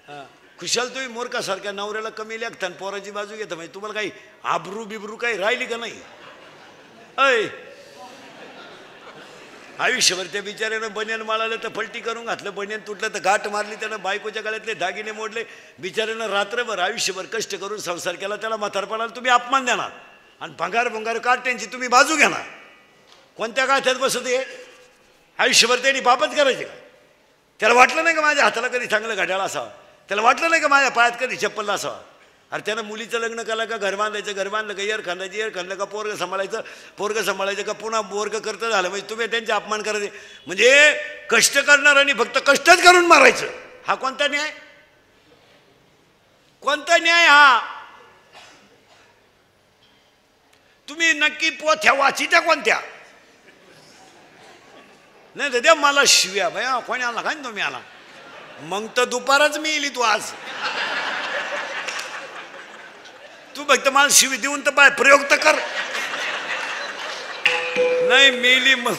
खुशाल तुम्ही मूर्खासारख्या नवऱ्याला कमी लेखता आणि पोराची बाजू घेता, म्हणजे तुम्हाला काही आबरू बिबरू काही राहिली का नाही? अय आयुष्यभर त्या बिचाऱ्यानं बनियन माळालं तर फलटी करून घातलं, बनियन तुटलं तर गाठ मारली, त्यानं बायकोच्या गळ्यातले दागिने मोडले, बिचाऱ्यानं रात्रभर आयुष्यभर कष्ट करून संसार केला, त्याला म्हातारपणाला तुम्ही अपमान देणार आणि भंगार भंगार काट्यांची तुम्ही बाजू घेणार. कोणत्या गाठ्यात बसत आहे? आयुष्यभर त्यांनी पापच करायचे का? त्याला वाटलं नाही का माझ्या हाताला कधी चांगलं घड्याळ असावं? त्याला वाटलं नाही का माझ्या पायात कधी चप्पल असावा? अरे त्यानं मुलीचं लग्न केलं का घर बांधायचं, घर बांधलं का एअर खांदायची, एअर खांदलं का पोरगं सांभाळायचं, पोरगं सांभाळायचं का पुन्हा बोरगं करतं झालं, म्हणजे तुम्ही त्यांचे अपमान करायचे. म्हणजे कष्ट करणाऱ्यांनी फक्त कष्टच करून मारायचं, हा कोणता न्याय? कोणता न्याय हा? तुम्ही नक्की पोथ्या वाचित्या कोणत्या? नाही तर द्या मला शिव्या भया, कोणी आला काय तुम्ही आला, मग तर दुपारच मी येईल. तू आज तू फक्त मला शिवी देऊन तर पाय प्रयोग तर कर. नाही मेली मग